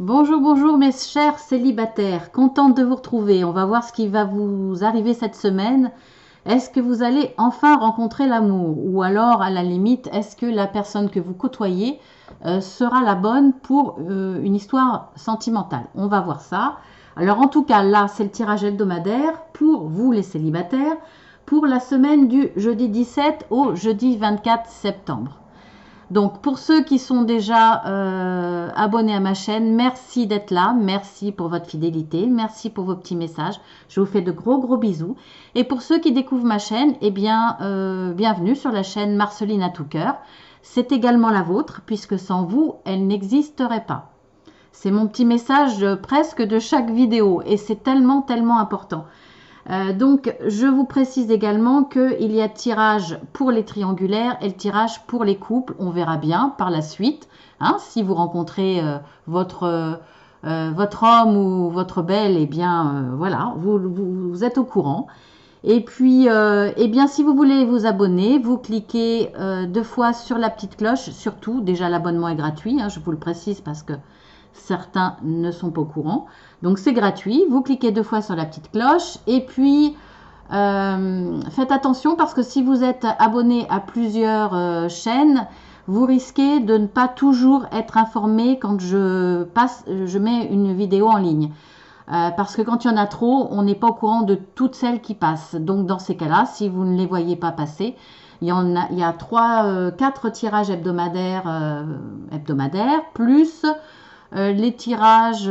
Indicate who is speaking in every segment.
Speaker 1: Bonjour, bonjour mes chers célibataires, contente de vous retrouver. On va voir ce qui va vous arriver cette semaine. Est-ce que vous allez enfin rencontrer l'amour? Ou alors, à la limite, est-ce que la personne que vous côtoyez sera la bonne pour une histoire sentimentale? On va voir ça. Alors en tout cas, là, c'est le tirage hebdomadaire pour vous les célibataires pour la semaine du jeudi 17 au jeudi 24 septembre. Donc pour ceux qui sont déjà abonnés à ma chaîne, merci d'être là, merci pour votre fidélité, merci pour vos petits messages. Je vous fais de gros gros bisous. Et pour ceux qui découvrent ma chaîne, eh bien bienvenue sur la chaîne Marceline à tout cœur. C'est également la vôtre puisque sans vous, elle n'existerait pas. C'est mon petit message presque de chaque vidéo et c'est tellement tellement important. Donc, je vous précise également qu'il y a tirage pour les triangulaires et le tirage pour les couples. On verra bien par la suite. Hein, si vous rencontrez votre homme ou votre belle, eh bien, voilà, vous êtes au courant. Et puis, eh bien, si vous voulez vous abonner, vous cliquez 2 fois sur la petite cloche. Surtout, déjà, l'abonnement est gratuit. Hein, je vous le précise parce que certains ne sont pas au courant. Donc c'est gratuit, vous cliquez 2 fois sur la petite cloche et puis faites attention parce que si vous êtes abonné à plusieurs chaînes, vous risquez de ne pas toujours être informé quand je mets une vidéo en ligne. Parce que quand il y en a trop, on n'est pas au courant de toutes celles qui passent. Donc dans ces cas-là, si vous ne les voyez pas passer, il y a 4 tirages hebdomadaires plus un tirage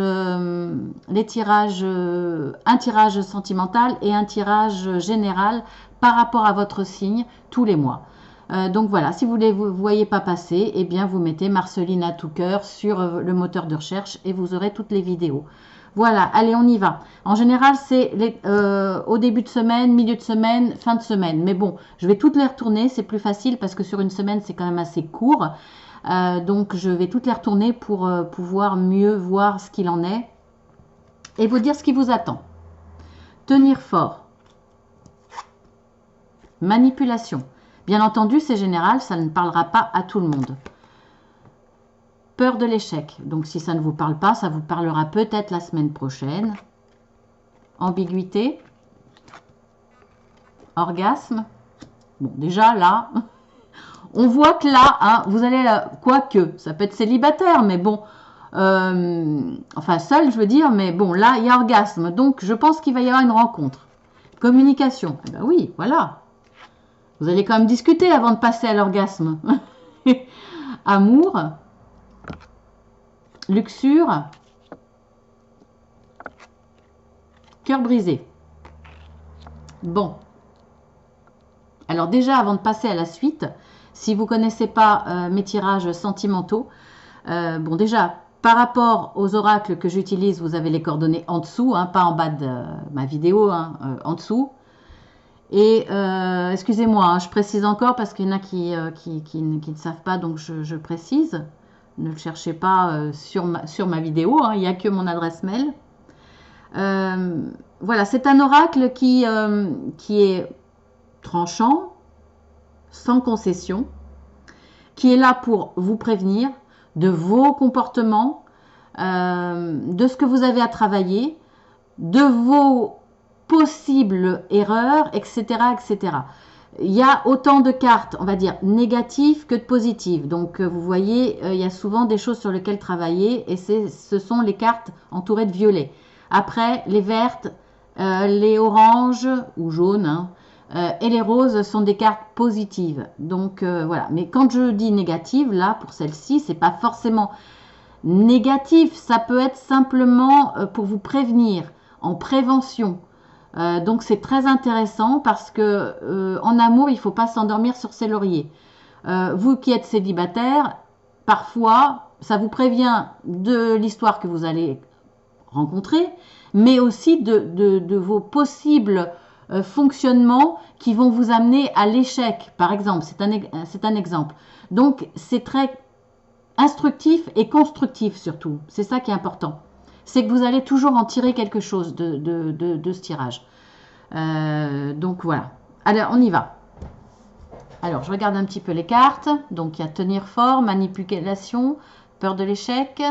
Speaker 1: sentimental et un tirage général par rapport à votre signe tous les mois. Donc voilà, si vous ne les voyez pas passer, eh bien vous mettez Marceline à tout cœur sur le moteur de recherche et vous aurez toutes les vidéos. Voilà, allez, on y va. En général, c'est au début de semaine, milieu de semaine, fin de semaine. Mais bon, je vais toutes les retourner, c'est plus facile parce que sur une semaine, c'est quand même assez court. Donc je vais toutes les retourner pour pouvoir mieux voir ce qu'il en est et vous dire ce qui vous attend. Tenir fort. Manipulation. Bien entendu, c'est général, ça ne parlera pas à tout le monde. Peur de l'échec. Donc si ça ne vous parle pas, ça vous parlera peut-être la semaine prochaine. Ambiguïté. Orgasme. Bon, déjà là, on voit que là, hein, vous allez, quoique, ça peut être célibataire, mais bon, enfin seul, je veux dire, mais bon, là, il y a orgasme. Donc, je pense qu'il va y avoir une rencontre. Communication. Eh ben oui, voilà. Vous allez quand même discuter avant de passer à l'orgasme. Amour. Luxure. Cœur brisé. Bon. Alors déjà, avant de passer à la suite, si vous ne connaissez pas mes tirages sentimentaux, bon déjà, par rapport aux oracles que j'utilise, vous avez les coordonnées en dessous, hein, pas en bas de ma vidéo, hein, en dessous. Et excusez-moi, hein, je précise encore parce qu'il y en a qui ne savent pas, donc je précise. Ne le cherchez pas sur ma vidéo, hein, il n'y a que mon adresse mail. Voilà, c'est un oracle qui est tranchant, sans concession, qui est là pour vous prévenir de vos comportements, de ce que vous avez à travailler, de vos possibles erreurs, etc., etc. Il y a autant de cartes, on va dire, négatives que de positives. Donc, vous voyez, il y a souvent des choses sur lesquelles travailler et ce sont les cartes entourées de violet. Après, les vertes, les oranges ou jaunes, hein, et les roses sont des cartes positives. Donc, voilà. Mais quand je dis négative, là, pour celle-ci, c'est pas forcément négatif. Ça peut être simplement pour vous prévenir, en prévention. Donc c'est très intéressant parce que en amour, il ne faut pas s'endormir sur ses lauriers. Vous qui êtes célibataire, parfois, ça vous prévient de l'histoire que vous allez rencontrer, mais aussi de vos possibles fonctionnements qui vont vous amener à l'échec, par exemple. C'est un exemple. Donc c'est très instructif et constructif surtout. C'est ça qui est important. C'est que vous allez toujours en tirer quelque chose de ce tirage. Donc voilà. Allez, on y va. Alors, je regarde un petit peu les cartes. Donc, il y a tenir fort, manipulation, peur de l'échec,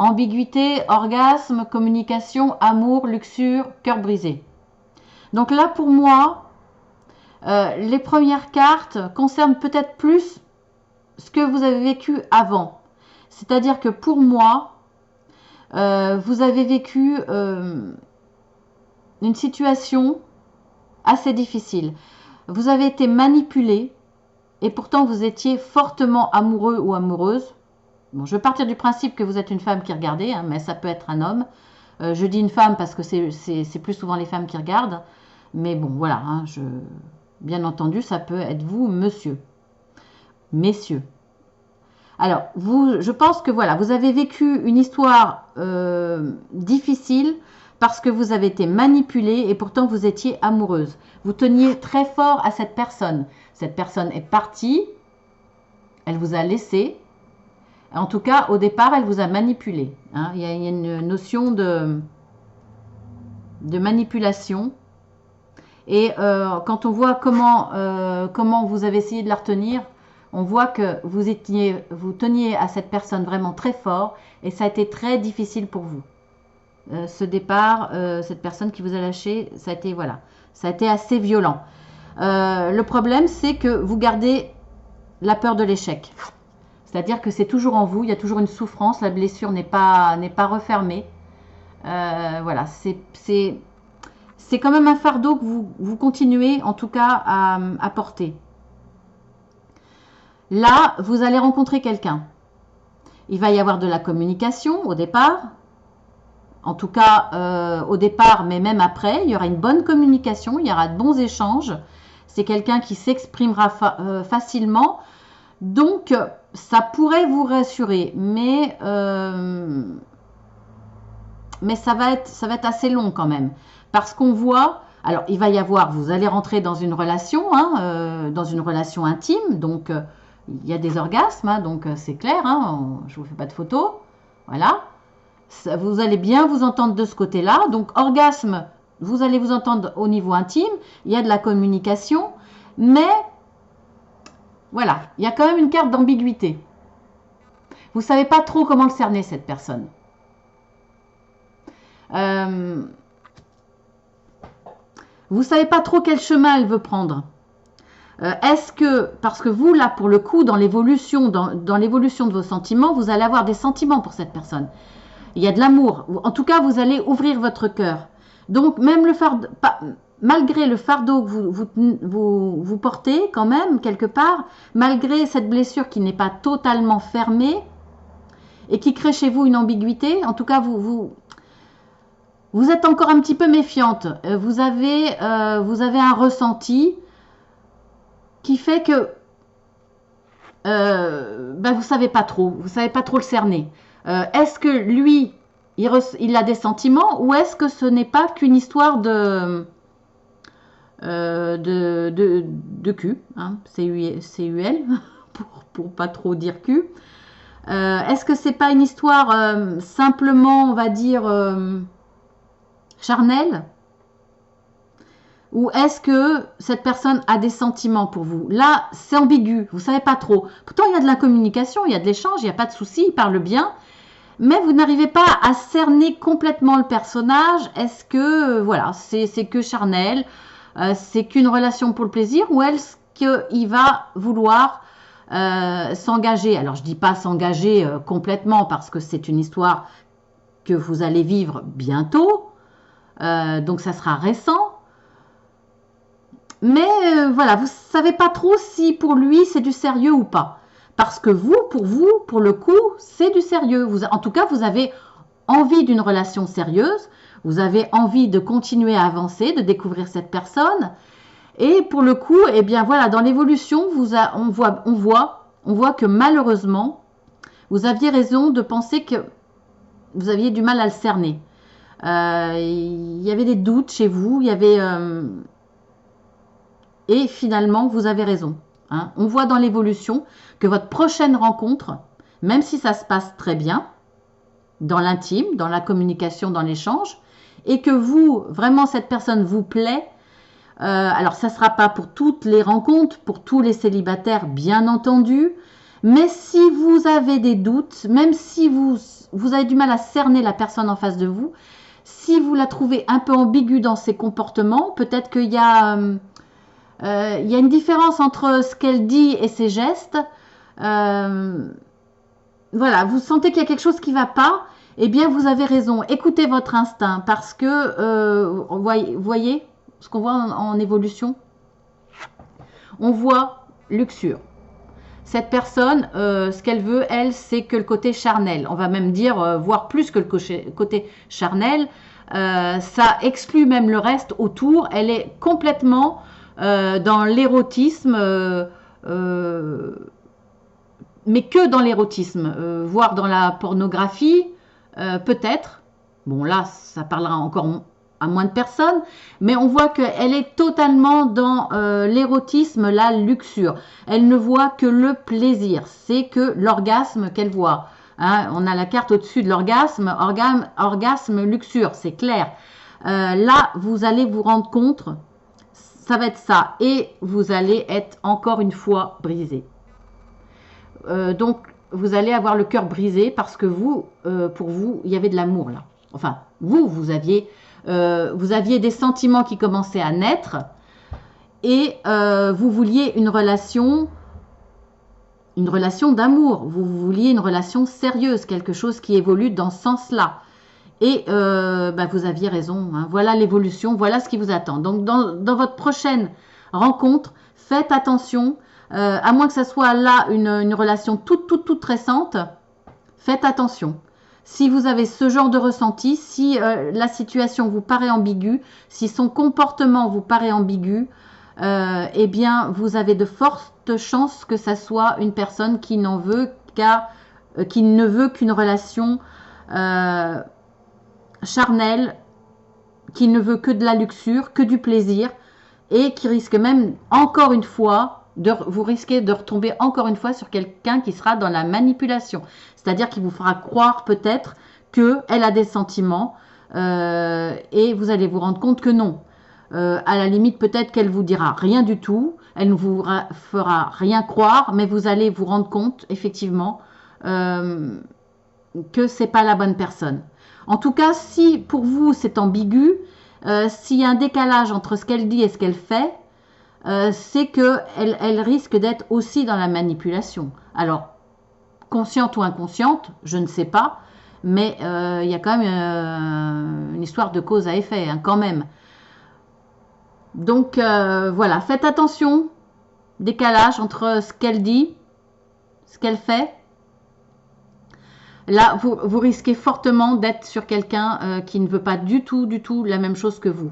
Speaker 1: ambiguïté, orgasme, communication, amour, luxure, cœur brisé. Donc là, pour moi, les premières cartes concernent peut-être plus ce que vous avez vécu avant. C'est-à-dire que pour moi, vous avez vécu une situation assez difficile. Vous avez été manipulé et pourtant vous étiez fortement amoureux ou amoureuse. Bon, je vais partir du principe que vous êtes une femme qui regardait, hein, mais ça peut être un homme. Je dis une femme parce que c'est plus souvent les femmes qui regardent. Mais bon, voilà, hein, bien entendu, ça peut être vous, monsieur, messieurs. Alors, je pense que voilà, vous avez vécu une histoire difficile parce que vous avez été manipulée et pourtant vous étiez amoureuse. Vous teniez très fort à cette personne. Cette personne est partie, elle vous a laissé. En tout cas, au départ, elle vous a manipulé. Hein. Il y a une notion de manipulation. Et quand on voit comment vous avez essayé de la retenir, on voit que vous teniez à cette personne vraiment très fort et ça a été très difficile pour vous. Ce départ, cette personne qui vous a lâché, ça a été assez violent. Le problème, c'est que vous gardez la peur de l'échec. C'est-à-dire que c'est toujours en vous, il y a toujours une souffrance, la blessure n'est pas refermée. Voilà, c'est quand même un fardeau que vous continuez en tout cas à porter. Là, vous allez rencontrer quelqu'un. Il va y avoir de la communication au départ. En tout cas, au départ, mais même après, il y aura une bonne communication, il y aura de bons échanges. C'est quelqu'un qui s'exprimera facilement. Donc, ça pourrait vous rassurer, mais ça va être assez long quand même. Parce qu'on voit, alors il va y avoir, vous allez rentrer dans une relation, hein, dans une relation intime, donc il y a des orgasmes, hein, donc c'est clair, hein, je ne vous fais pas de photos, voilà. Vous allez bien vous entendre de ce côté-là, donc orgasme, vous allez vous entendre au niveau intime, il y a de la communication, mais voilà, il y a quand même une carte d'ambiguïté. Vous ne savez pas trop comment le cerner, cette personne. Vous ne savez pas trop quel chemin elle veut prendre. Est-ce que, parce que vous, là, pour le coup, dans l'évolution de vos sentiments, vous allez avoir des sentiments pour cette personne. Il y a de l'amour. En tout cas, vous allez ouvrir votre cœur. Donc, même malgré le fardeau que vous portez, quand même, quelque part, malgré cette blessure qui n'est pas totalement fermée et qui crée chez vous une ambiguïté, en tout cas, vous êtes encore un petit peu méfiante. Vous avez un ressenti qui fait que vous ne savez pas trop. Vous ne savez pas trop le cerner. Est-ce que lui, il a des sentiments ou est-ce que ce n'est pas qu'une histoire de cul, hein, C-U-L, pour pas trop dire cul. Est-ce que c'est pas une histoire simplement, on va dire, charnelle? Ou est-ce que cette personne a des sentiments pour vous? Là, c'est ambigu, vous ne savez pas trop. Pourtant, il y a de la communication, il y a de l'échange, il n'y a pas de souci, il parle bien. Mais vous n'arrivez pas à cerner complètement le personnage. Est-ce que, voilà, c'est que charnel, c'est qu'une relation pour le plaisir, ou est-ce qu'il va vouloir s'engager? Alors, je ne dis pas s'engager complètement parce que c'est une histoire que vous allez vivre bientôt. Donc, ça sera récent. Mais voilà, vous ne savez pas trop si pour lui, c'est du sérieux ou pas. Parce que pour le coup, c'est du sérieux. En tout cas, vous avez envie d'une relation sérieuse. Vous avez envie de continuer à avancer, de découvrir cette personne. Et pour le coup, eh bien voilà, dans l'évolution, on voit que malheureusement, vous aviez raison de penser que vous aviez du mal à le cerner. Il y avait des doutes chez vous, et finalement, vous avez raison. Hein. On voit dans l'évolution que votre prochaine rencontre, même si ça se passe très bien, dans l'intime, dans la communication, dans l'échange, et que vous, vraiment, cette personne vous plaît, alors ça ne sera pas pour toutes les rencontres, pour tous les célibataires, bien entendu, Mais si vous avez des doutes, même si vous avez du mal à cerner la personne en face de vous, si vous la trouvez un peu ambiguë dans ses comportements, peut-être qu'il y a il y a une différence entre ce qu'elle dit et ses gestes. Voilà, vous sentez qu'il y a quelque chose qui ne va pas, eh bien vous avez raison. Écoutez votre instinct parce que, voyez ce qu'on voit en évolution. On voit luxure. Cette personne, ce qu'elle veut, elle, c'est que le côté charnel. On va même dire, voire plus que le côté charnel. Ça exclut même le reste autour. Elle est complètement dans l'érotisme, mais que dans l'érotisme, voire dans la pornographie, peut-être. Bon, là, ça parlera encore à moins de personnes, mais on voit qu'elle est totalement dans l'érotisme, la luxure. Elle ne voit que le plaisir, c'est que l'orgasme qu'elle voit. Hein, on a la carte au-dessus de l'orgasme, orgasme, luxure, c'est clair. Là, vous allez vous rendre compte, ça va être ça, et vous allez être encore une fois brisé. Donc, vous allez avoir le cœur brisé parce que vous, pour vous, il y avait de l'amour là. Enfin, vous aviez des sentiments qui commençaient à naître et vous vouliez une relation d'amour. Vous vouliez une relation sérieuse, quelque chose qui évolue dans ce sens-là. Et vous aviez raison. Hein. Voilà l'évolution, voilà ce qui vous attend. Donc, dans votre prochaine rencontre, faites attention. À moins que ça soit là une relation toute récente, faites attention. Si vous avez ce genre de ressenti, si la situation vous paraît ambiguë, si son comportement vous paraît ambigu, eh bien, vous avez de fortes chances que ça soit une personne qui n'en veut qui ne veut qu'une relation charnelle, qui ne veut que de la luxure, que du plaisir, et qui risque même, encore une fois, vous risquez de retomber encore une fois sur quelqu'un qui sera dans la manipulation. C'est-à-dire qu'il vous fera croire peut-être qu'elle a des sentiments et vous allez vous rendre compte que non. À la limite, peut-être qu'elle vous dira rien du tout, elle ne vous fera rien croire, mais vous allez vous rendre compte, effectivement, que c'est pas la bonne personne. En tout cas, si pour vous c'est ambigu, s'il y a un décalage entre ce qu'elle dit et ce qu'elle fait, c'est qu'elle risque d'être aussi dans la manipulation. Alors, consciente ou inconsciente, je ne sais pas, mais il y a quand même une histoire de cause à effet, hein, quand même. Donc, voilà, faites attention, décalage entre ce qu'elle dit, ce qu'elle fait. Là, vous risquez fortement d'être sur quelqu'un qui ne veut pas du tout la même chose que vous.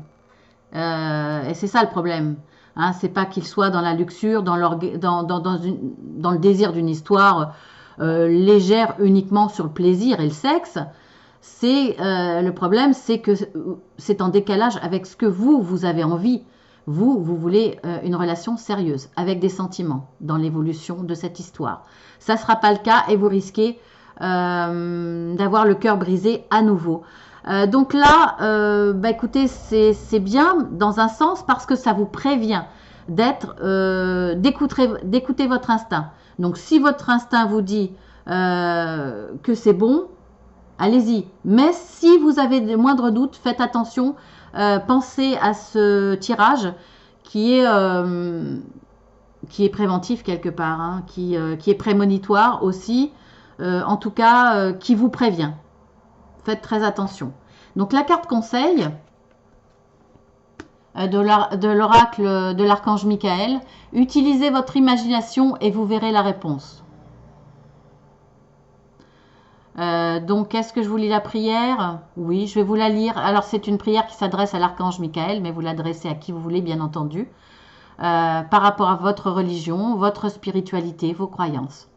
Speaker 1: Et c'est ça le problème. Hein, c'est pas qu'il soit dans la luxure, dans le désir d'une histoire légère uniquement sur le plaisir et le sexe. Le problème, c'est que c'est en décalage avec ce que vous avez envie. Vous voulez une relation sérieuse, avec des sentiments dans l'évolution de cette histoire. Ça ne sera pas le cas et vous risquez d'avoir le cœur brisé à nouveau. Donc là, écoutez, c'est bien dans un sens parce que ça vous prévient d'écouter votre instinct. Donc si votre instinct vous dit que c'est bon, allez-y. Mais si vous avez des moindres doutes, faites attention. Pensez à ce tirage qui est préventif quelque part, hein, qui est prémonitoire aussi, en tout cas qui vous prévient. Faites très attention. Donc la carte conseil de l'oracle de l'archange Michael, utilisez votre imagination et vous verrez la réponse. Donc, est-ce que je vous lis la prière? Oui, je vais vous la lire. Alors, c'est une prière qui s'adresse à l'archange Michael, mais vous l'adressez à qui vous voulez, bien entendu, par rapport à votre religion, votre spiritualité, vos croyances.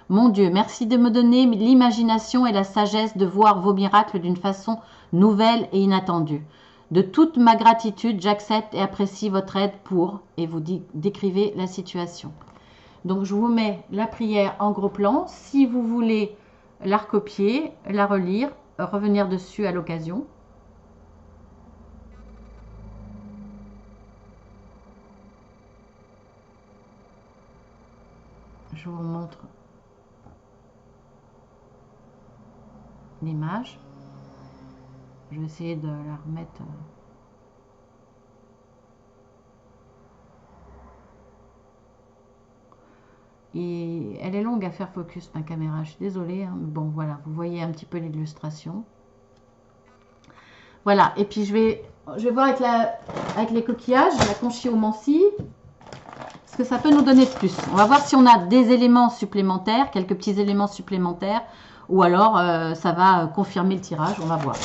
Speaker 1: Mon Dieu, merci de me donner l'imagination et la sagesse de voir vos miracles d'une façon nouvelle et inattendue. De toute ma gratitude, j'accepte et apprécie votre aide pour, et vous décrivez la situation. Donc, je vous mets la prière en gros plan. Si vous voulez la recopier, la relire, revenir dessus à l'occasion. Je vous montre l'image. Je vais essayer de la remettre. Et elle est longue à faire focus, ma caméra, je suis désolée, hein. Bon, voilà, vous voyez un petit peu l'illustration. Voilà, et puis je vais voir avec les coquillages, la conchyomancie, ce que ça peut nous donner de plus. On va voir si on a des éléments supplémentaires, quelques petits éléments supplémentaires, ou alors ça va confirmer le tirage, on va voir.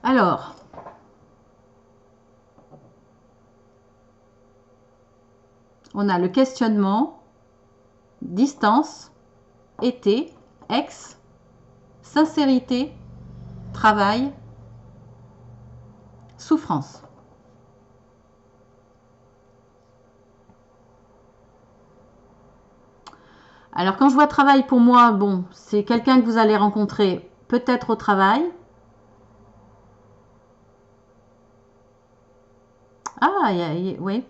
Speaker 1: Alors, on a le questionnement, distance, été, ex, sincérité, travail, souffrance. Alors quand je vois travail, pour moi, bon, c'est quelqu'un que vous allez rencontrer peut-être au travail. Ah, oui.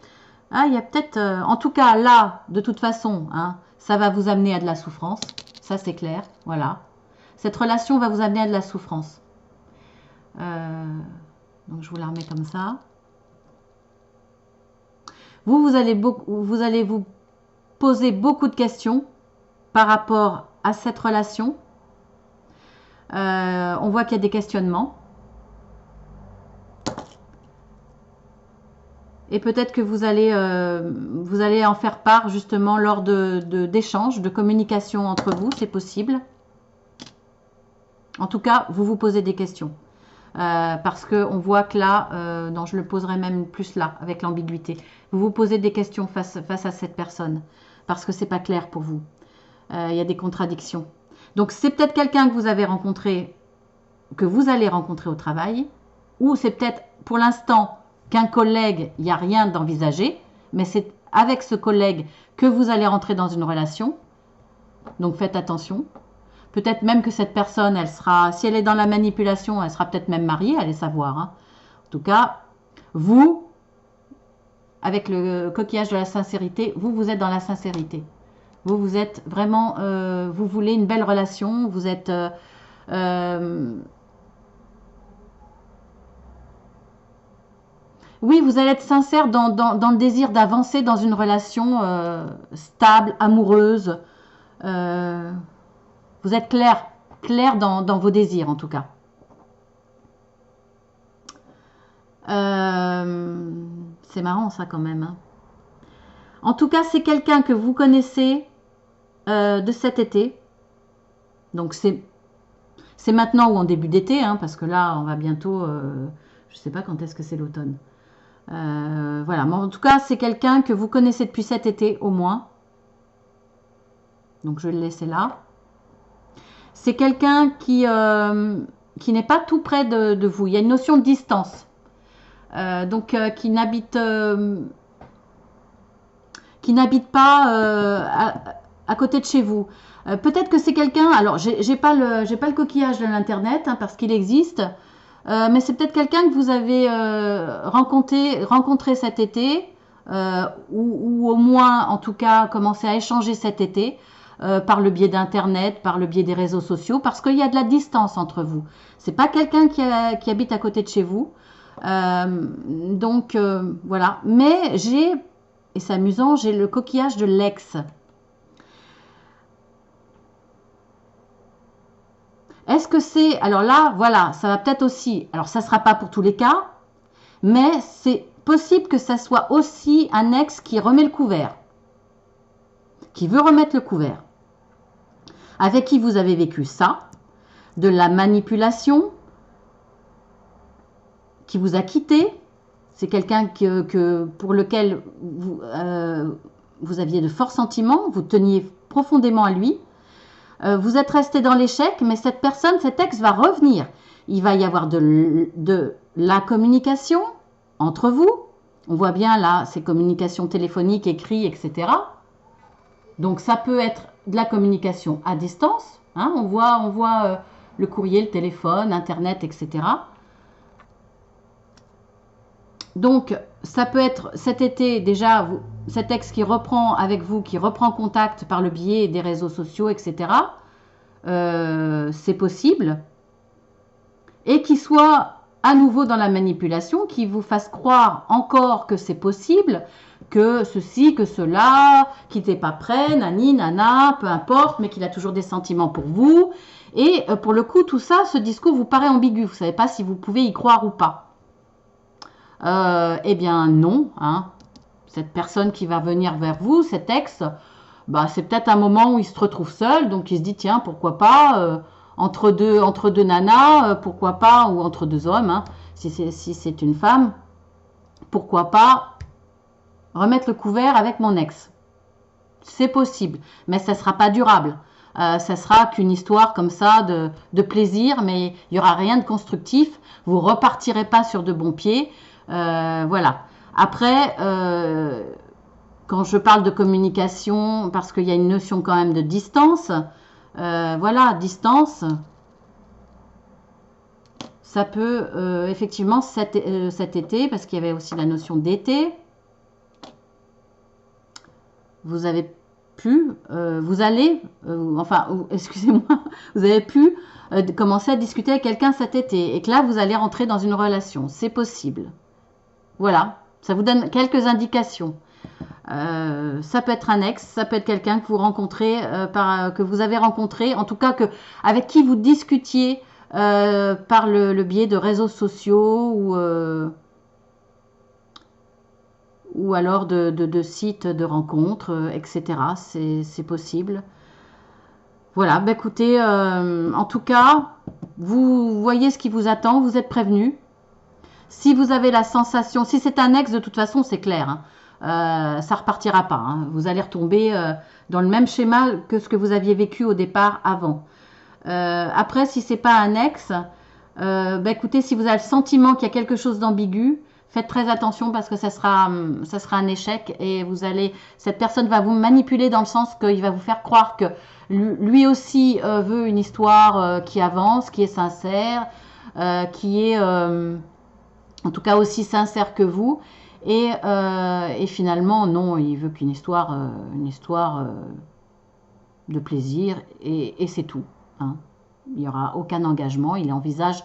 Speaker 1: Ah, il y a peut-être, en tout cas là, de toute façon, hein, ça va vous amener à de la souffrance. Ça, c'est clair. Voilà. Cette relation va vous amener à de la souffrance. Donc, je vous la remets comme ça. Vous allez vous poser beaucoup de questions par rapport à cette relation. On voit qu'il y a des questionnements. Et peut-être que vous allez en faire part justement lors d'échanges, de communication entre vous, c'est possible. En tout cas, vous vous posez des questions. Parce qu'on voit que là, non, je le poserai même plus là, avec l'ambiguïté. Vous vous posez des questions face à cette personne, parce que c'est pas clair pour vous. Il y a des contradictions. Donc c'est peut-être quelqu'un que vous avez rencontré, que vous allez rencontrer au travail, ou c'est peut-être pour l'instant qu'un collègue, il n'y a rien d'envisagé, mais c'est avec ce collègue que vous allez rentrer dans une relation. Donc faites attention. Peut-être même que cette personne, elle sera, si elle est dans la manipulation, elle sera peut-être même mariée, allez savoir. Hein. En tout cas, vous, avec le coquillage de la sincérité, vous êtes dans la sincérité. Vous êtes vraiment, vous voulez une belle relation, vous êtes... oui, vous allez être sincère dans le désir d'avancer dans une relation stable, amoureuse. Vous êtes clair dans vos désirs en tout cas. C'est marrant ça quand même. Hein. En tout cas, c'est quelqu'un que vous connaissez de cet été. Donc c'est maintenant ou en début d'été, hein, parce que là, on va bientôt... je ne sais pas quand est-ce que c'est l'automne. Voilà, mais en tout cas, c'est quelqu'un que vous connaissez depuis cet été au moins. Donc je vais le laisser là. C'est quelqu'un qui n'est pas tout près de vous. Il y a une notion de distance. Donc qui n'habite pas à côté de chez vous. Peut-être que c'est quelqu'un, alors j'ai pas le coquillage de l'internet hein, parce qu'il existe, mais c'est peut-être quelqu'un que vous avez rencontré cet été ou au moins en tout cas commencé à échanger cet été par le biais d'internet, par le biais des réseaux sociaux, parce qu'il y a de la distance entre vous. C'est pas quelqu'un qui habite à côté de chez vous. Donc voilà, mais et c'est amusant, j'ai le coquillage de l'ex. Est-ce que c'est, alors là, voilà, ça va peut-être aussi, alors ça ne sera pas pour tous les cas, mais c'est possible que ça soit aussi un ex qui remet le couvert, qui veut remettre le couvert, avec qui vous avez vécu ça, de la manipulation, qui vous a quitté. C'est quelqu'un pour lequel vous aviez de forts sentiments, vous teniez profondément à lui. Vous êtes resté dans l'échec, mais cette personne, cet ex va revenir. Il va y avoir de la communication entre vous. On voit bien là, ces communications téléphoniques, écrites, etc. Donc ça peut être de la communication à distance. Hein, on voit le courrier, le téléphone, Internet, etc. Donc, ça peut être cet été déjà, cet ex qui reprend avec vous, qui reprend contact par le biais des réseaux sociaux, etc. C'est possible. Et qui soit à nouveau dans la manipulation, qui vous fasse croire encore que c'est possible, que ceci, que cela, qu'il n'est pas prêt, nani, nana, peu importe, mais qu'il a toujours des sentiments pour vous. Et pour le coup, tout ça, ce discours vous paraît ambigu. Vous ne savez pas si vous pouvez y croire ou pas. Eh bien non, hein. Cette personne qui va venir vers vous, cet ex, bah, c'est peut-être un moment où il se retrouve seul, donc il se dit tiens, pourquoi pas, entre deux nanas, pourquoi pas, ou entre deux hommes, hein, si c'est une femme, pourquoi pas remettre le couvert avec mon ex. C'est possible, mais ça ne sera pas durable. Ça sera qu'une histoire comme ça de plaisir, mais il n'y aura rien de constructif. Vous repartirez pas sur de bons pieds. Voilà. Après, quand je parle de communication, parce qu'il y a une notion quand même de distance, voilà, distance, ça peut effectivement cet été, parce qu'il y avait aussi la notion d'été, vous avez pu, vous allez, enfin, excusez-moi, vous avez pu commencer à discuter avec quelqu'un cet été, et que là, vous allez rentrer dans une relation. C'est possible. Voilà, ça vous donne quelques indications. Ça peut être un ex, ça peut être quelqu'un que vous rencontrez, que vous avez rencontré, en tout cas avec qui vous discutiez par le biais de réseaux sociaux ou alors de sites de rencontres, etc. C'est possible. Voilà, bah écoutez, en tout cas, vous voyez ce qui vous attend, vous êtes prévenu. Si vous avez la sensation, si c'est un ex, de toute façon, c'est clair, hein, ça repartira pas, hein. Vous allez retomber dans le même schéma que ce que vous aviez vécu au départ avant. Après, si c'est pas un ex, bah écoutez, si vous avez le sentiment qu'il y a quelque chose d'ambigu, faites très attention parce que ça sera un échec et cette personne va vous manipuler dans le sens qu'il va vous faire croire que lui aussi veut une histoire qui avance, qui est sincère, qui est en tout cas aussi sincère que vous. Et finalement, non, il veut qu'une histoire, de plaisir et c'est tout, hein. Il n'y aura aucun engagement, il envisage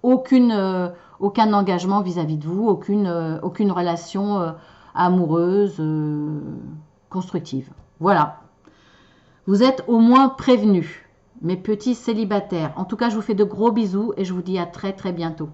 Speaker 1: aucun engagement vis-à-vis de vous, aucune relation amoureuse, constructive. Voilà. Vous êtes au moins prévenus, mes petits célibataires. En tout cas, je vous fais de gros bisous et je vous dis à très très bientôt.